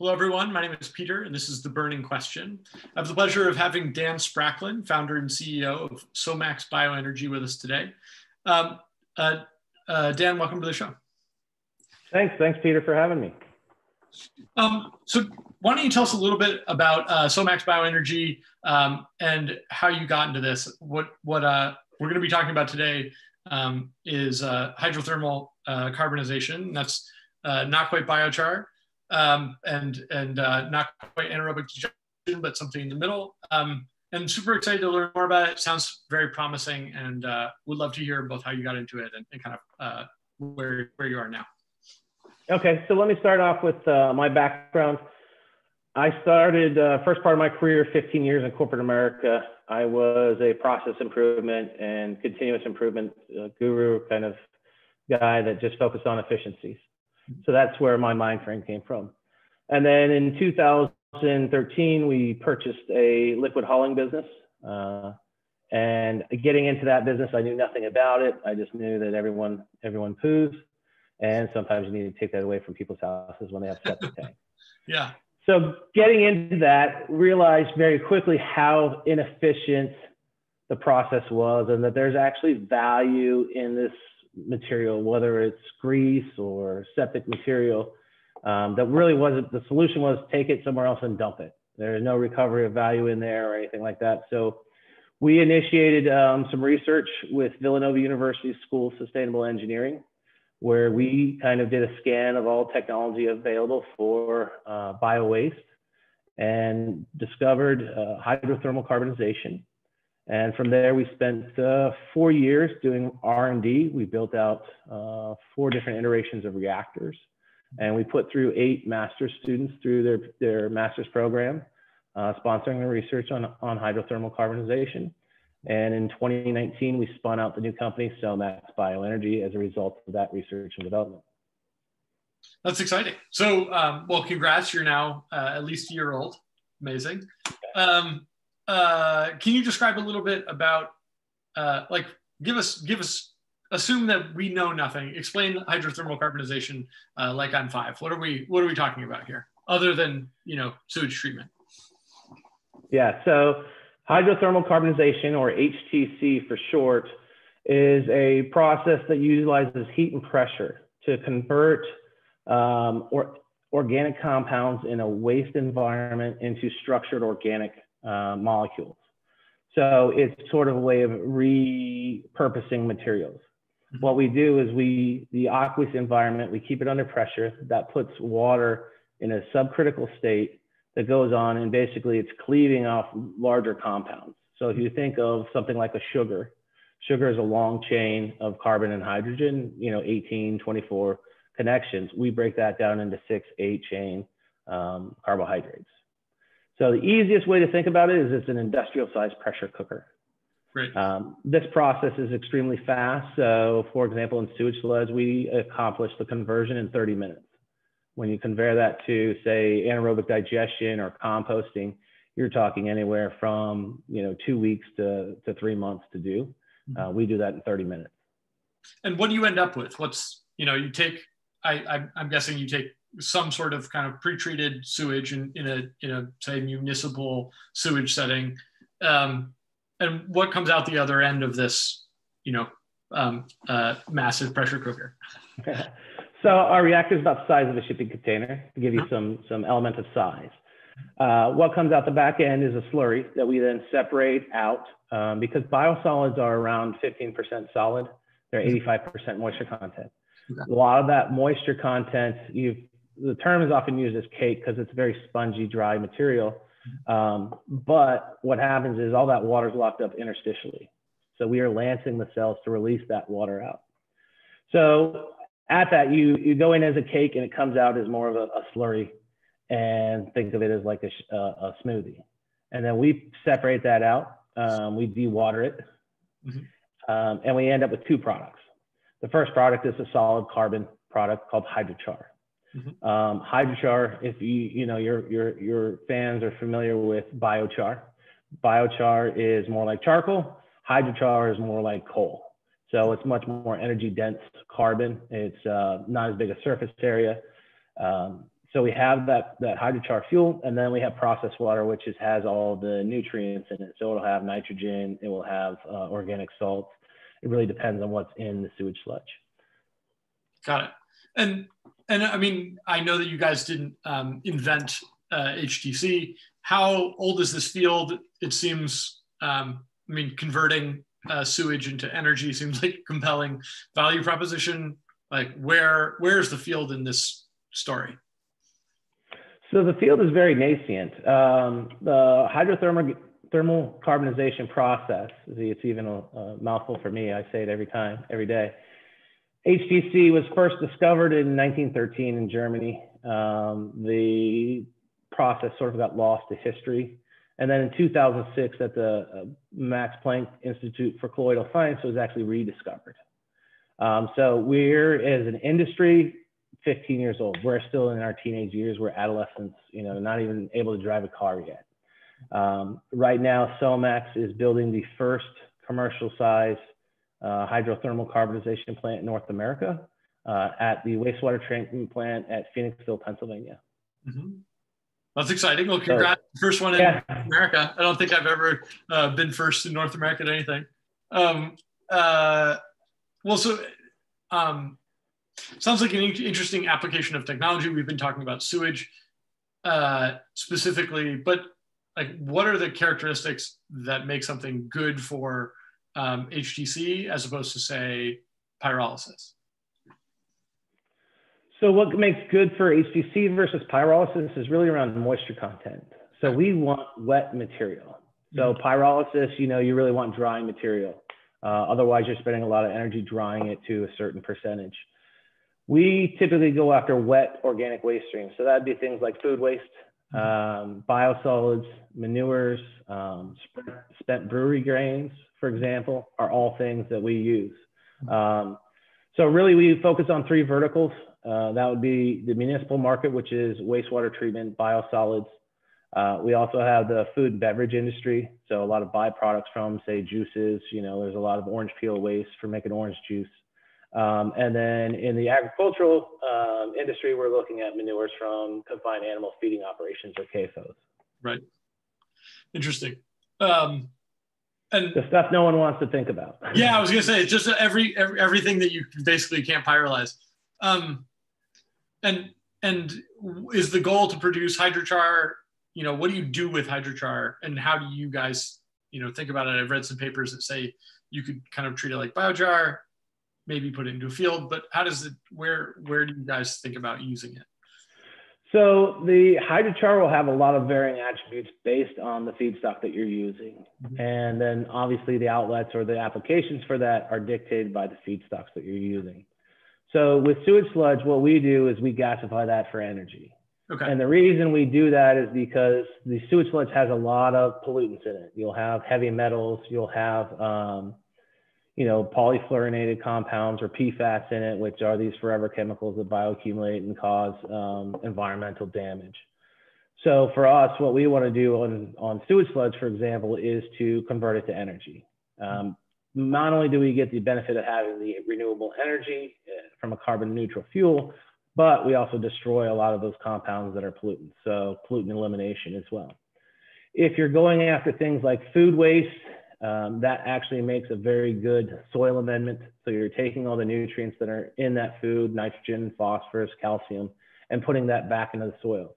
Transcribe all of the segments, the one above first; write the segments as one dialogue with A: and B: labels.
A: Hello, everyone. My name is Peter, and this is The Burning Question. I have the pleasure of having Dan Spracklin, founder and CEO of SoMax Bioenergy, with us today. Dan, welcome to the show.
B: Thanks, Peter, for having me.
A: So why don't you tell us a little bit about SoMax Bioenergy and how you got into this? What we're going to be talking about today is hydrothermal carbonization. That's not quite biochar. And not quite anaerobic digestion, but something in the middle. And super excited to learn more about it. Sounds very promising, and would love to hear both how you got into it and kind of where you are now.
B: Okay, so let me start off with my background. I started first part of my career, 15 years in corporate America. I was a process improvement and continuous improvement guru kind of guy that just focused on efficiencies. So that's where my mind frame came from. And then in 2013, we purchased a liquid hauling business. And getting into that business, I knew nothing about it. I just knew that everyone poos. And sometimes you need to take that away from people's houses when they have septic tanks.
A: Yeah.
B: So getting into that, realized very quickly how inefficient the process was, and that there's actually value in this material, whether it's grease or septic material, that really wasn't, the solution was take it somewhere else and dump it. There's no recovery of value in there or anything like that. So we initiated some research with Villanova University School of Sustainable Engineering, where we kind of did a scan of all technology available for bio waste and discovered hydrothermal carbonization. And from there, we spent 4 years doing R&D. We built out 4 different iterations of reactors. And we put through 8 master's students through their master's program, sponsoring the research on hydrothermal carbonization. And in 2019, we spun out the new company, SoMax Bioenergy, as a result of that research and development.
A: That's exciting. So, well, congrats. You're now at least a year old. Amazing. Can you describe a little bit about, give us, assume that we know nothing. Explain hydrothermal carbonization like I'm 5. What are we talking about here, other than sewage treatment?
B: Yeah. So hydrothermal carbonization, or HTC for short, is a process that utilizes heat and pressure to convert organic compounds in a waste environment into structured organic molecules. So it's sort of a way of repurposing materials. What we do is the aqueous environment, we keep it under pressure. That puts water in a subcritical state that goes on, and basically it's cleaving off larger compounds. So if you think of something like a sugar is a long chain of carbon and hydrogen, 18, 24 connections. We break that down into 6, 8 chain carbohydrates. So the easiest way to think about it is it's an industrial sized pressure cooker.
A: Great.
B: This process is extremely fast. So for example, in sewage sludge, we accomplish the conversion in 30 minutes. When you compare that to, say, anaerobic digestion or composting, you're talking anywhere from 2 weeks to 3 months to do. We do that in 30 minutes.
A: And what do you end up with? What's, you take, I'm guessing you take some sort of kind of pre-treated sewage in a say municipal sewage setting, and what comes out the other end of this massive pressure cooker?
B: So our reactor is about the size of a shipping container, to give you some element of size. What comes out the back end is a slurry that we then separate out, because biosolids are around 15% solid. They're 85% moisture content. Okay. A lot of that moisture content, the term is often used as cake because it's a very spongy, dry material. But what happens is all that water is locked up interstitially. So we are lancing the cells to release that water out. So at that, you go in as a cake and it comes out as more of a slurry, and think of it as like a smoothie. And then we separate that out. We dewater it. And we end up with 2 products. The first product is a solid carbon product called hydrochar. Hydrochar, if your fans are familiar with biochar. Biochar is more like charcoal. Hydrochar is more like coal. So it's much more energy dense carbon. It's not as big a surface area. So we have that hydrochar fuel, and then we have processed water, which has all the nutrients in it. So it'll have nitrogen, it will have organic salts. It really depends on what's in the sewage sludge.
A: Got it. And I mean, I know that you guys didn't invent HTC. How old is this field? It seems, I mean, converting sewage into energy seems like a compelling value proposition. Like, where's the field in this story?
B: So the field is very nascent. The hydrothermal carbonization process, it's even a mouthful for me. I say it every day. HTC was first discovered in 1913 in Germany. The process sort of got lost to history. And then in 2006 at the Max Planck Institute for Colloidal Science, it was actually rediscovered. So we're, as an industry, 15 years old. We're still in our teenage years. We're adolescents, not even able to drive a car yet. Right now, SoMax is building the first commercial size hydrothermal carbonization plant in North America at the wastewater treatment plant at Phoenixville, Pennsylvania.
A: Mm-hmm. That's exciting. Well, congrats. So, first one in America. I don't think I've ever been first in North America at anything. Sounds like an interesting application of technology. We've been talking about sewage specifically, but like, what are the characteristics that make something good for HTC as opposed to, say, pyrolysis?
B: So what makes good for HTC versus pyrolysis is really around moisture content. So we want wet material. So pyrolysis, you really want dry material. Otherwise, you're spending a lot of energy drying it to a certain percentage. We typically go after wet organic waste streams. So that'd be things like food waste, biosolids, manures, spent brewery grains, for example, are all things that we use. So really we focus on three verticals. That would be the municipal market, which is wastewater treatment, biosolids. We also have the food and beverage industry. So a lot of byproducts from, say, juices. There's a lot of orange peel waste for making orange juice. And then in the agricultural industry, we're looking at manures from confined animal feeding operations, or CAFOs.
A: Right. Interesting. And
B: the stuff no one wants to think about.
A: Yeah, I was gonna say, it's just everything that you basically can't pyrolyze. And is the goal to produce hydrochar? What do you do with hydrochar, and how do you guys, think about it? I've read some papers that say you could kind of treat it like biochar, maybe put it into a field, but how does it, where do you guys think about using it?
B: So the hydrochar will have a lot of varying attributes based on the feedstock that you're using. Mm-hmm. And then obviously the outlets or the applications for that are dictated by the feedstocks that you're using. So with sewage sludge, what we do is we gasify that for energy. Okay. And the reason we do that is because the sewage sludge has a lot of pollutants in it. You'll have heavy metals, you'll have, polyfluorinated compounds or PFAS in it, which are these forever chemicals that bioaccumulate and cause environmental damage. So for us, what we want to do on sewage sludge, for example, is to convert it to energy. Not only do we get the benefit of having the renewable energy from a carbon neutral fuel, but we also destroy a lot of those compounds that are pollutants. So pollutant elimination as well. If you're going after things like food waste, that actually makes a very good soil amendment. So you're taking all the nutrients that are in that food, nitrogen, phosphorus, calcium, and putting that back into the soils.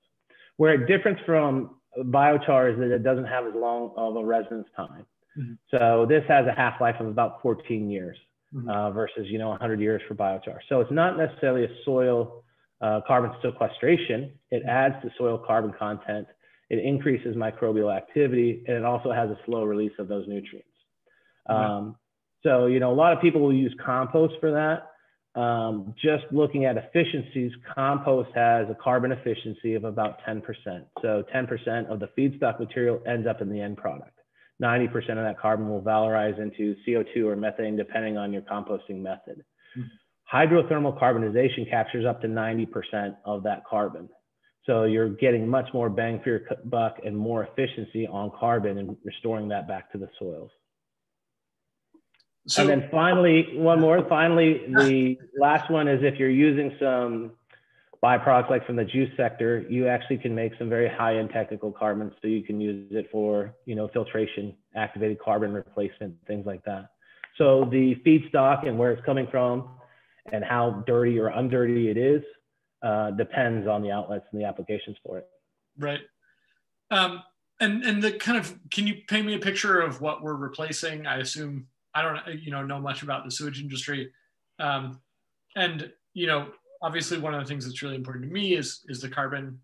B: Where it differs from biochar is that it doesn't have as long of a residence time. Mm-hmm. So this has a half-life of about 14 years versus 100 years for biochar. So it's not necessarily a soil carbon sequestration. It adds to soil carbon content. It increases microbial activity, and it also has a slow release of those nutrients. So, a lot of people will use compost for that. Just looking at efficiencies, compost has a carbon efficiency of about 10%. So 10% of the feedstock material ends up in the end product. 90% of that carbon will valorize into CO2 or methane, depending on your composting method. Mm-hmm. Hydrothermal carbonization captures up to 90% of that carbon. So you're getting much more bang for your buck and more efficiency on carbon and restoring that back to the soils. So, and then finally, the last one is if you're using some byproducts like from the juice sector, you actually can make some very high-end technical carbons. So you can use it for, filtration, activated carbon replacement, things like that. So the feedstock and where it's coming from and how dirty or undirty it is depends on the outlets and the applications for it.
A: Right. And the kind of, can you paint me a picture of what we're replacing? I assume, I don't, know much about the sewage industry. And, obviously one of the things that's really important to me is the carbon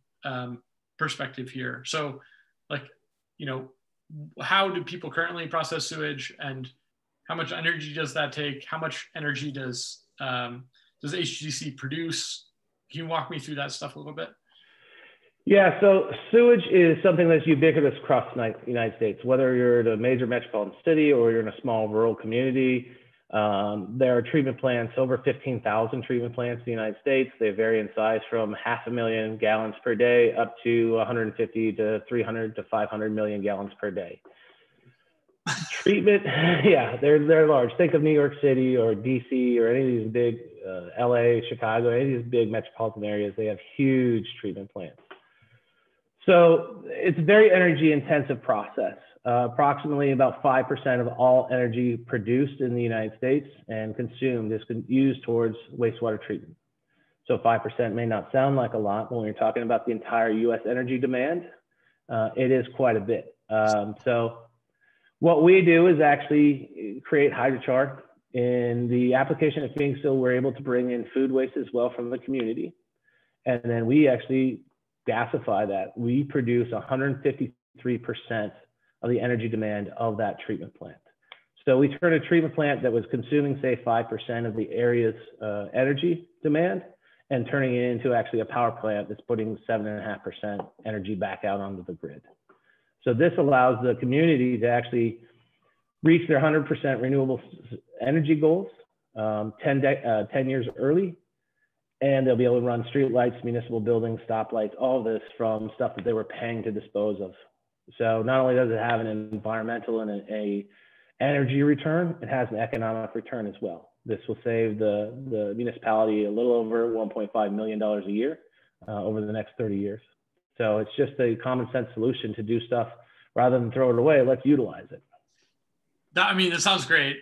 A: perspective here. So like, how do people currently process sewage, and how much energy does that take? How much energy does HGC produce? Can you walk me through that stuff a little bit?
B: Yeah, so sewage is something that's ubiquitous across the United States. Whether you're in a major metropolitan city or you're in a small rural community, there are treatment plants, over 15,000 treatment plants in the United States. They vary in size from 500,000 gallons per day up to 150 to 300 to 500 million gallons per day. Treatment, yeah, they're large. Think of New York City or DC or any of these big, LA, Chicago, any of these big metropolitan areas. They have huge treatment plants. So it's a very energy intensive process. Approximately about 5% of all energy produced in the United States and consumed is used towards wastewater treatment. So 5% may not sound like a lot, but when you're talking about the entire US energy demand, it is quite a bit. So what we do is actually create hydrochar. In the application of being so, we're able to bring in food waste as well from the community. And then we actually gasify that. We produce 153% of the energy demand of that treatment plant. So we turn a treatment plant that was consuming, say, 5% of the area's energy demand and turning it into actually a power plant that's putting 7.5% energy back out onto the grid. So this allows the community to actually reach their 100% renewable energy goals 10 years early. And they'll be able to run street lights, municipal buildings, stoplights, all of this from stuff that they were paying to dispose of. So not only does it have an environmental and a energy return, it has an economic return as well. This will save the municipality a little over $1.5 million a year over the next 30 years. So it's just a common sense solution to do stuff rather than throw it away. Let's utilize it.
A: That sounds great.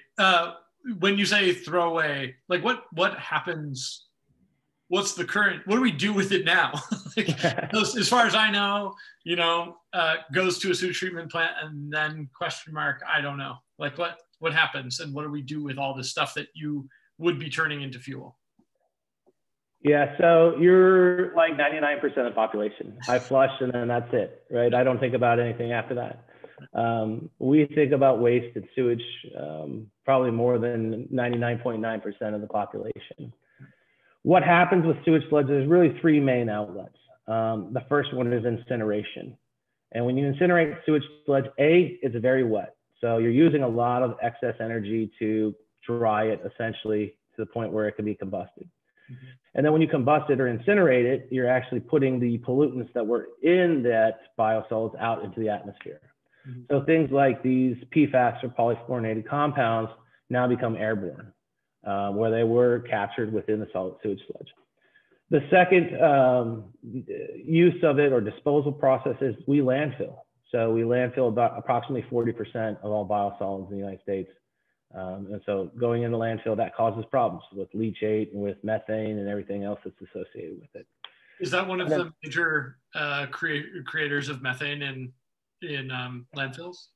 A: When you say throw away, like what happens? What's the current, what do we do with it now? As far as I know, goes to a sewage treatment plant and then ? I don't know. Like what happens and what do we do with all this stuff that you would be turning into fuel?
B: Yeah, so you're like 99% of the population. I flush and then that's it, right? I don't think about anything after that. We think about waste and sewage probably more than 99.9% of the population. What happens with sewage sludge? There's really three main outlets. The first one is incineration. And when you incinerate sewage sludge, it's very wet. So you're using a lot of excess energy to dry it essentially to the point where it can be combusted. Mm-hmm. And then when you combust it or incinerate it, you're actually putting the pollutants that were in that biosolids out into the atmosphere. Mm-hmm. So things like these PFAS or polyfluorinated compounds now become airborne. Where they were captured within the solid sewage sludge. The second use of it or disposal process is we landfill. So we landfill about approximately 40% of all biosolids in the United States. And so going into landfill, that causes problems with leachate and with methane and everything else that's associated with it.
A: Is that one of the major creators of methane in landfills?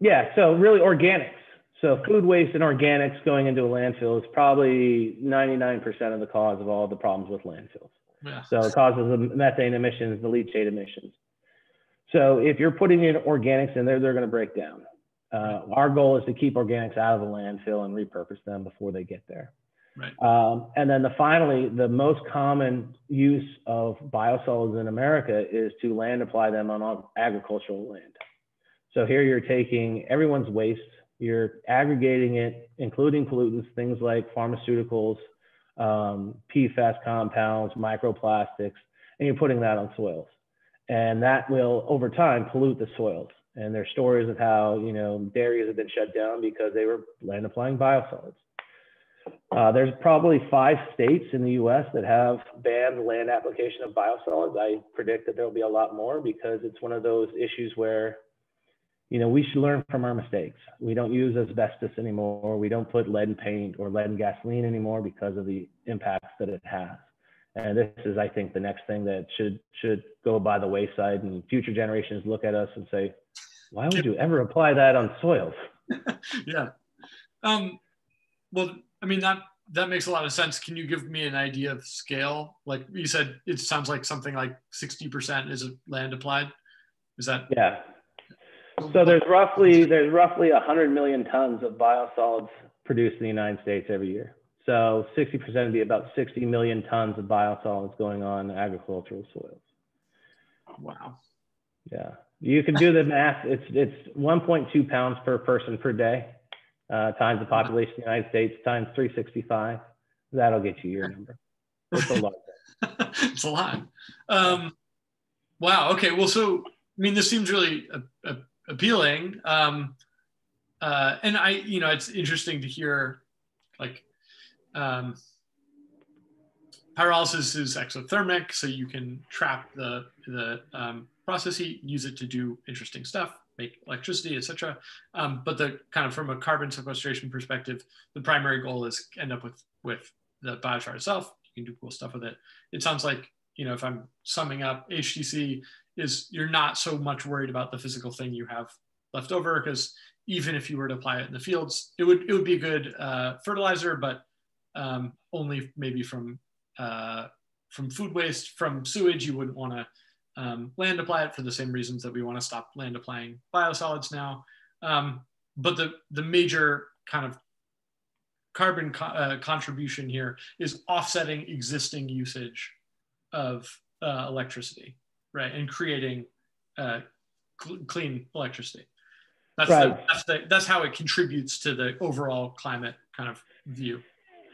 A: Yeah,
B: so really organics. So food waste and organics going into a landfill is probably 99% of the cause of all the problems with landfills. Yeah. So it causes the methane emissions, the leachate emissions. So if you're putting in organics in there, they're going to break down. Our goal is to keep organics out of the landfill and repurpose them before they get there. Right. And then finally, the most common use of biosolids in America is to land apply them on agricultural land. So here you're taking everyone's waste, you're aggregating it, including pollutants, things like pharmaceuticals, PFAS compounds, microplastics, and you're putting that on soils. And that will, over time, pollute the soils. And there's stories of how, dairies have been shut down because they were land applying biosolids. There's probably 5 states in the US that have banned land application of biosolids. I predict that there'll be a lot more because it's one of those issues where, you know, we should learn from our mistakes. We don't use asbestos anymore. We don't put lead in paint or lead in gasoline anymore because of the impacts that it has. And this is, I think, the next thing that should go by the wayside, and future generations look at us and say, why would you ever apply that on soils?
A: Yeah. Well, I mean, that makes a lot of sense. Can you give me an idea of scale? Like you said, it sounds like something like 60% is land applied. Is that?
B: Yeah. So there's roughly 100 million tons of biosolids produced in the United States every year. So 60% would be about 60 million tons of biosolids going on agricultural soils.
A: Wow.
B: Yeah. You can do the math. It's 1.2 pounds per person per day, times the population of the United States, times 365. That'll get you your number. It's a lot.
A: It's a lot. Wow. Okay. Well, so, I mean, this seems really appealing. And it's interesting to hear, like, pyrolysis is exothermic, so you can trap the process heat, use it to do interesting stuff, make electricity, etc. But the kind of from a carbon sequestration perspective, the primary goal is end up with the biochar itself. You can do cool stuff with it. It sounds like, you know, if I'm summing up, HTC is you're not so much worried about the physical thing you have left over, because even if you were to apply it in the fields, it would be a good fertilizer, but only maybe from food waste, from sewage. You wouldn't want to land apply it for the same reasons that we want to stop land applying biosolids now. But the major kind of carbon contribution here is offsetting existing usage of electricity, right, and creating clean electricity. That's
B: right.
A: That's how it contributes to the overall climate kind of view.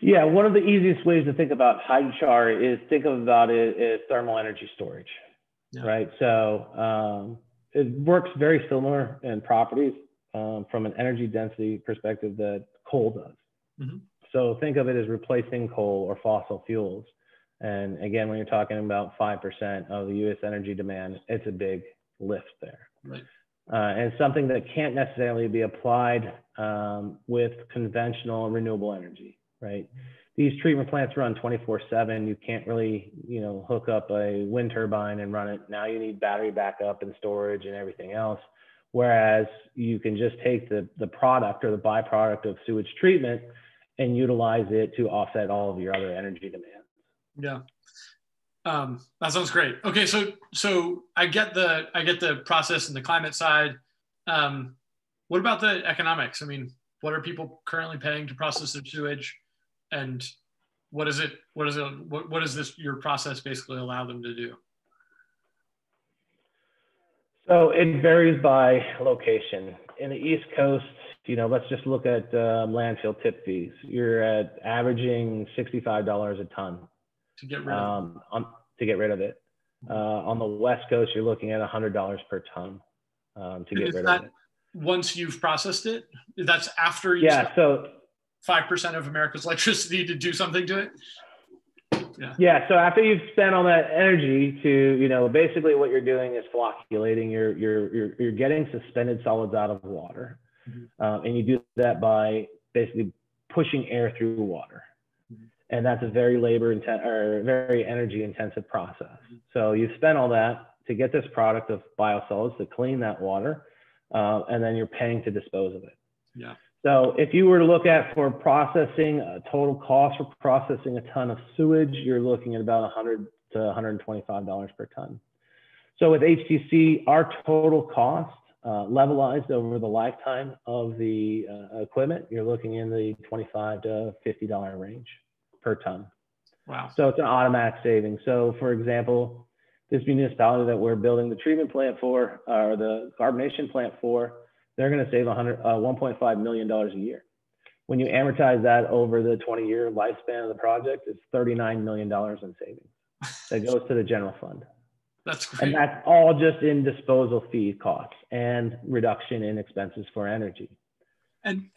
B: Yeah, one of the easiest ways to think about hydrochar is think about it as thermal energy storage, right? So it works very similar in properties from an energy density perspective that coal does. Mm-hmm. So think of it as replacing coal or fossil fuels. And again, when you're talking about 5% of the US energy demand, it's a big lift there.
A: Right.
B: And something that can't necessarily be applied with conventional renewable energy. Right. These treatment plants run 24/7. You can't really, hook up a wind turbine and run it. Now you need battery backup and storage and everything else. Whereas you can just take the product or the byproduct of sewage treatment and utilize it to offset all of your other energy demands.
A: Yeah. That sounds great. Okay. So I get the process and the climate side. What about the economics? I mean, what are people currently paying to process their sewage? And what does your process basically allow them to do?
B: So it varies by location. In the East Coast, let's just look at landfill tip fees. You're at averaging $65 a ton
A: to get rid of
B: it. On the West Coast, you're looking at $100 per ton to get rid of it.
A: Once you've processed it, that's after you.
B: Yeah. So
A: 5% of America's electricity to do something to it.
B: Yeah. So after you've spent all that energy to, basically what you're doing is flocculating. You're getting suspended solids out of water, and you do that by basically pushing air through water, and that's a very very energy intensive process. So you've spent all that to get this product of biosolids to clean that water, and then you're paying to dispose of it.
A: Yeah.
B: So if you were to look at for processing, a total cost for processing a ton of sewage, you're looking at about $100 to $125 per ton. So with HTC, our total cost levelized over the lifetime of the equipment, you're looking in the $25 to $50 range per ton.
A: Wow.
B: So it's an automatic saving. So for example, this municipality that we're building the treatment plant for, or the carbonation plant for, they're going to save $1.5 million a year. When you amortize that over the 20-year lifespan of the project, it's $39 million in savings that goes to the general fund.
A: That's great.
B: And that's all just in disposal fee costs and reduction in expenses for energy.
A: And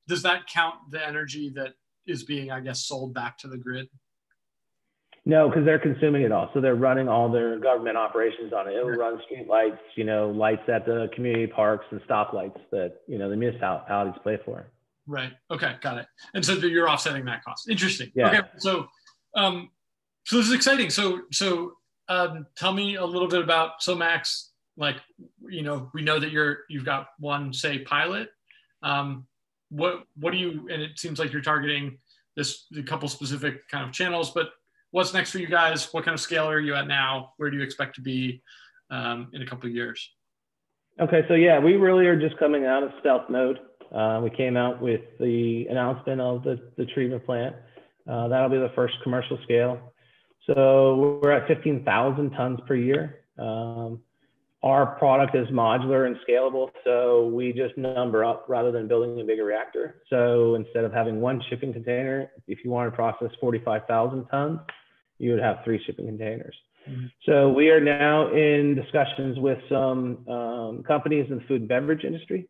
A: does that count the energy that is being, I guess, sold back to the grid?
B: No, because they're consuming it all. So they're running all their government operations on it. It'll run street lights, lights at the community parks and stoplights that, the municipalities pay for.
A: Right. Okay. Got it. And so you're offsetting that cost. Interesting.
B: Yeah.
A: Okay. So, so this is exciting. So tell me a little bit about SoMax. Like, we know that you've got one, say, pilot. What do you, and it seems like you're targeting a couple specific kind of channels, but what's next for you guys? What kind of scale are you at now? Where do you expect to be in a couple of years?
B: Okay, so yeah, we really are just coming out of stealth mode. We came out with the announcement of the treatment plant. That'll be the first commercial scale. So we're at 15,000 tons per year. Our product is modular and scalable, so we just number up rather than building a bigger reactor. So instead of having one shipping container, if you want to process 45,000 tons, you would have 3 shipping containers. Mm-hmm. So we are now in discussions with some companies in the food and beverage industry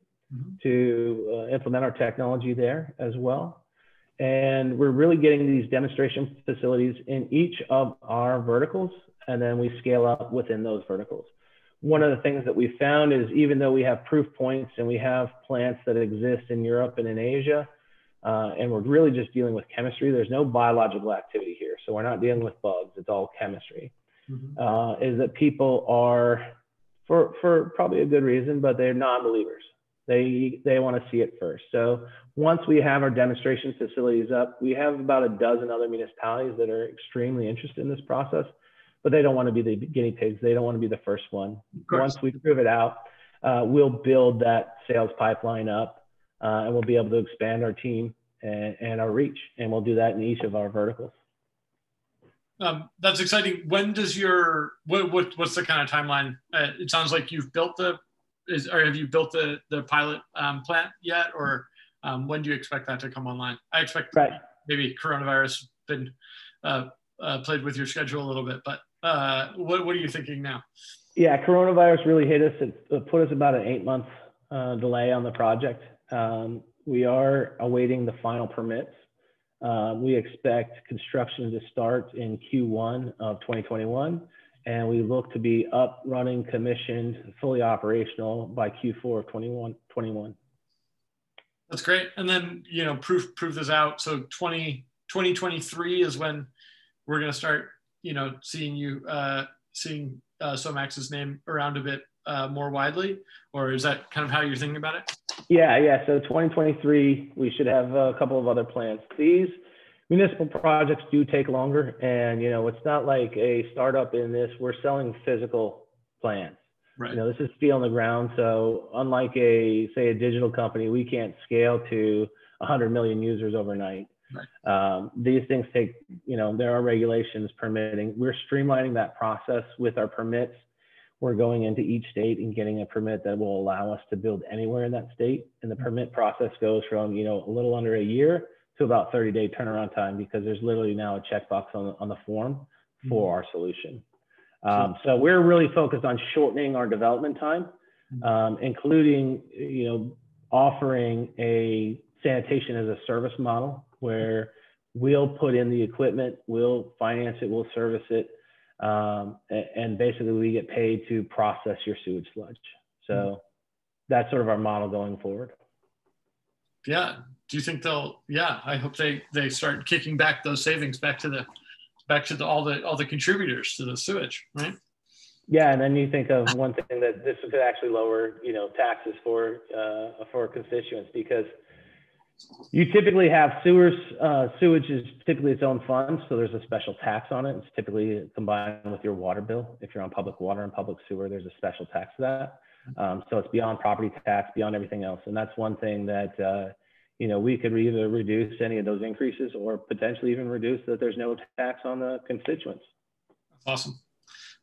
B: to implement our technology there as well. And we're really getting these demonstration facilities in each of our verticals, and then we scale up within those verticals. One of the things that we found is, even though we have proof points and we have plants that exist in Europe and in Asia, and we're really just dealing with chemistry, there's no biological activity here. So we're not dealing with bugs, it's all chemistry. Is that people are, for probably a good reason, but they're non-believers. They want to see it first. So once we have our demonstration facilities up, we have about a dozen other municipalities that are extremely interested in this process, but they don't want to be the guinea pigs. They don't want to be the first one. Once we prove it out, we'll build that sales pipeline up, and we'll be able to expand our team and our reach, and we'll do that in each of our verticals.
A: That's exciting. When does what's the kind of timeline? It sounds like you've built or have you built the pilot plant yet, or when do you expect that to come online? I expect maybe coronavirus been played with your schedule a little bit, but what are you thinking now?
B: Yeah, coronavirus really hit us. It put us about an 8-month delay on the project. We are awaiting the final permits. We expect construction to start in Q1 of 2021, and we look to be up, running, commissioned, fully operational by Q4 of 2021.
A: That's great. And then, proof this out. So 2023 is when we're going to start, seeing SoMax's name around a bit more widely, or is that kind of how you're thinking about it?
B: Yeah. So 2023, we should have a couple of other plants. These municipal projects do take longer, and it's not like a startup in this. We're selling physical plants. Right. This is steel on the ground. So unlike say a digital company, we can't scale to 100 million users overnight. Right. These things take, there are regulations permitting. We're streamlining that process with our permits. We're going into each state and getting a permit that will allow us to build anywhere in that state. And the permit process goes from, a little under a year to about 30-day turnaround time, because there's literally now a checkbox on the form for our solution. So we're really focused on shortening our development time, including, offering a sanitation as a service model where we'll put in the equipment, we'll finance it, we'll service it. And basically we get paid to process your sewage sludge. So that's sort of our model going forward.
A: Yeah. Do you think I hope they start kicking back those savings back to all the contributors to the sewage, right?
B: Yeah. And then you think of one thing that this could actually lower, taxes for constituents, because you typically have sewage is typically its own fund. So there's a special tax on it. It's typically combined with your water bill. If you're on public water and public sewer, there's a special tax for that. So it's beyond property tax, beyond everything else. And that's one thing that, we could either reduce any of those increases or potentially even reduce that there's no tax on the constituents.
A: That's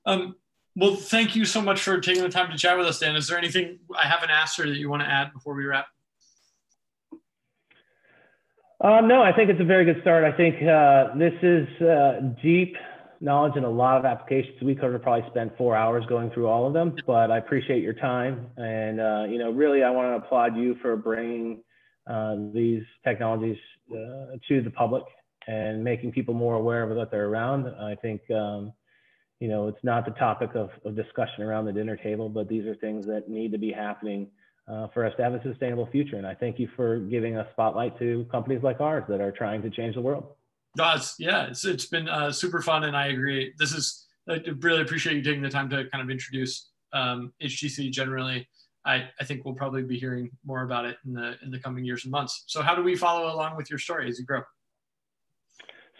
A: awesome. Well, thank you so much for taking the time to chat with us, Dan. Is there anything I haven't asked or that you want to add before we wrap?
B: No, I think it's a very good start. I think this is deep knowledge in a lot of applications. We could have probably spent 4 hours going through all of them, but I appreciate your time. And, really, I want to applaud you for bringing these technologies to the public and making people more aware of what they're around. I think, you know, it's not the topic of discussion around the dinner table, but these are things that need to be happening for us to have a sustainable future. And I thank you for giving a spotlight to companies like ours that are trying to change the world.
A: It's been super fun, and I agree. I really appreciate you taking the time to kind of introduce HTC generally. I think we'll probably be hearing more about it in the coming years and months. So how do we follow along with your story as you grow?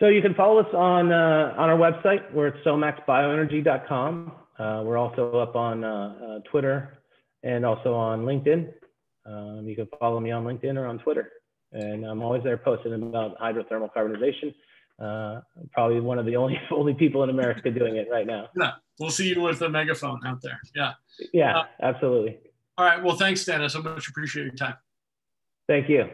B: So you can follow us on our website. We're at SoMaxBioenergy.com. We're also up on Twitter and also on LinkedIn. You can follow me on LinkedIn or on Twitter. And I'm always there posting about hydrothermal carbonization. Probably one of the only people in America doing it right now.
A: Yeah, we'll see you with a megaphone out there. Yeah.
B: Yeah, absolutely.
A: All right. Well, thanks, Dan. I so much appreciate your time.
B: Thank you.